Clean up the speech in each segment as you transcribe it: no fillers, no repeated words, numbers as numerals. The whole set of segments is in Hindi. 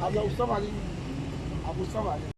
आप लोग उस सब आ जाइए, आप उस सब आ जाइए।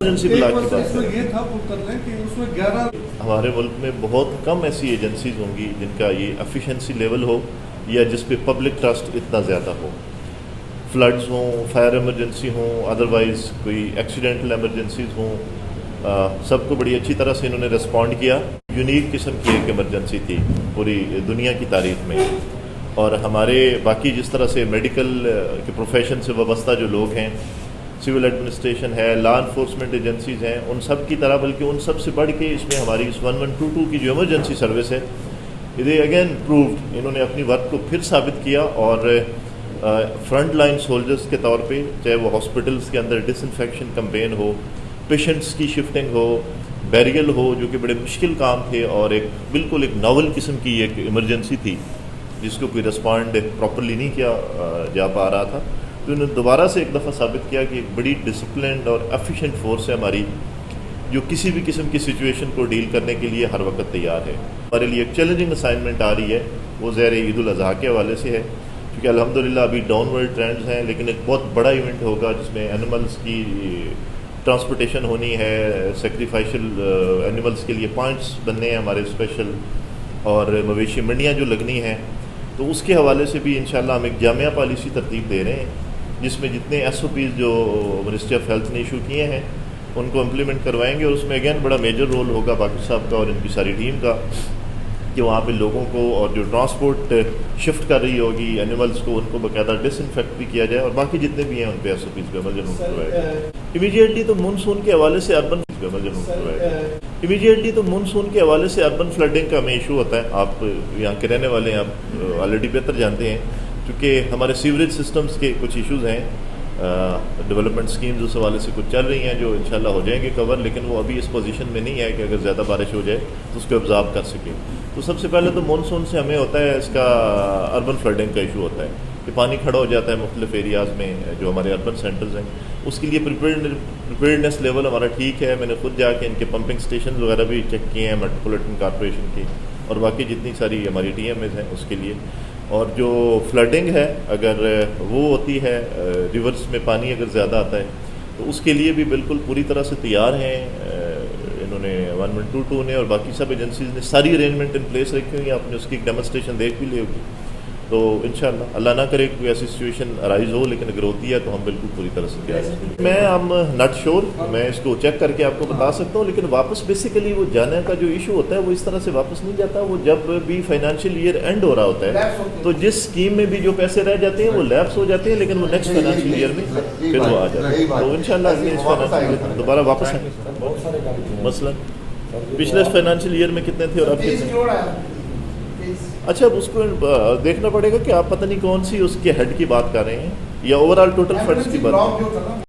एजेंसी ब्लॉक की बात इसमें ये था उत्तर लें कि उसमें 11 हमारे मुल्क में बहुत कम ऐसी एजेंसीज होंगी जिनका ये एफिशिएंसी लेवल हो या जिस पे पब्लिक ट्रस्ट इतना ज़्यादा हो। फ्लड्स हों, फायर इमरजेंसी हों, अदरवाइज़ कोई एक्सीडेंटल एमरजेंसीज हों, सबको बड़ी अच्छी तरह से इन्होंने रिस्पॉन्ड किया। यूनिक किस्म की एक इमरजेंसी थी पूरी दुनिया की तारीख में। और हमारे बाकी जिस तरह से मेडिकल के प्रोफेशन से वाबस्ता जो लोग हैं, सिविल एडमिनिस्ट्रेशन है, लॉ इन्फोर्समेंट एजेंसीज हैं, उन सब की तरह बल्कि उन सब से बढ़ के इसमें हमारी इस 1122 की जो इमरजेंसी सर्विस है, ये अगेन प्रूव्ड, इन्होंने अपनी वर्क को फिर साबित किया। और फ्रंट लाइन सोल्जर्स के तौर पे, चाहे वो हॉस्पिटल्स के अंदर डिसइंफेक्शन कैंपेन हो, पेशेंट्स की शिफ्टिंग हो, बैरियल हो, जो कि बड़े मुश्किल काम थे और एक बिल्कुल एक नॉवल किस्म की एक इमरजेंसी थी जिसको कोई रिस्पॉन्ड प्रॉपरली नहीं किया जा पा रहा था। तो उन्होंने दोबारा से एक दफ़ा साबित किया कि एक बड़ी डिसिप्लिन्ड और एफिशिएंट फोर्स है हमारी, जो किसी भी किस्म की सिचुएशन को डील करने के लिए हर वक्त तैयार है। हमारे लिए एक चैलेंजिंग असाइनमेंट आ रही है, वो ज़ाहिर ईद उल अज़हा के हवाले से है, क्योंकि अल्हम्दुलिल्लाह अभी डाउनवर्ड ट्रेंड्स हैं, लेकिन एक बहुत बड़ा इवेंट होगा जिसमें एनिमल्स की ट्रांसपोर्टेशन होनी है। सेक्रीफाइशल एनिमल्स के लिए पॉइंट्स बनने हैं हमारे स्पेशल, और मवेशी मंडियाँ जो लगनी हैं, तो उसके हवाले से भी इंशाल्लाह हम एक जामिया पॉलिसी तरतीब दे रहे हैं जिसमें जितने SOPs जो मिनिस्ट्री ऑफ हेल्थ ने इशू किए हैं उनको इम्प्लीमेंट करवाएंगे। और उसमें अगेन बड़ा मेजर रोल होगा बाकी साहब का और इनकी सारी टीम का, कि वहाँ पे लोगों को और जो ट्रांसपोर्ट शिफ्ट कर रही होगी एनिमल्स को, उनको बाकायदा डिसइंफेक्ट भी किया जाए और बाकी जितने भी हैं उन पे SOPs पे अमल जरूर करवाएगा। इमीडिएटली तो मानसून के हवाले से अर्बन फ्लडिंग का हमें इशू होता है। आप यहाँ के रहने वाले हैं, आप ऑलरेडी बेहतर जानते हैं, क्योंकि हमारे सीवरेज सिस्टम्स के कुछ इश्यूज़ हैं, डेवलपमेंट स्कीम्स उस हवाले से कुछ चल रही हैं जो इंशाल्लाह हो जाएंगे कवर, लेकिन वो अभी इस पोजीशन में नहीं है कि अगर ज़्यादा बारिश हो जाए तो उसको ऑब्जॉर्व कर सके। तो सबसे पहले तो मानसून से हमें होता है इसका अर्बन फ्लडिंग का इशू होता है कि पानी खड़ा हो जाता है मुख्तलिफ एरियाज़ में जो हमारे अर्बन सेंटर्स हैं। उसके लिए प्रिपेयर्डनेस लेवल हमारा ठीक है। मैंने खुद जाके इनके पंपिंग स्टेशन वगैरह भी चेक किए हैं मेट्रोपॉलिटन कॉरपोरेशन की और बाकी जितनी सारी हमारी TMAs हैं उसके लिए। और जो फ्लडिंग है अगर वो होती है, रिवर्स में पानी अगर ज़्यादा आता है, तो उसके लिए भी बिल्कुल पूरी तरह से तैयार हैं इन्होंने 1122 ने और बाकी सब एजेंसीज ने सारी अरेंजमेंट इन प्लेस रखी हुई है। आपने उसकी एक डेमोस्ट्रेशन देख भी ली होगी। तो इंशाल्लाह अल्लाह ना करे कोई ऐसी सिचुएशन अराइज हो, लेकिन अगर होती है तो हम बिल्कुल पूरी तरह से तैयार हैं। मैं am नॉट श्योर, मैं इसको चेक करके आपको बता सकता हूँ, लेकिन वापस बेसिकली वो जाने का जो इशू होता है वो इस तरह से वापस नहीं जाता। वो जब भी फाइनेंशियल ईयर एंड हो रहा होता है तो जिस स्कीम में भी जो पैसे रह जाते हैं वो लैप्स हो जाते हैं, लेकिन वो नेक्स्ट फाइनेंशियल ईयर में फिर वो आ जाते हैं। तो इंशाल्लाह इस फाइनेंशियल ईयर दोबारा वापस आएंगे। मसलन पिछले फाइनेंशियल ईयर में कितने थे और अब कितने। अच्छा, अब उसको देखना पड़ेगा कि आप पता नहीं कौन सी उसके हेड की बात कर रहे हैं या ओवरऑल टोटल फंड्स की बात।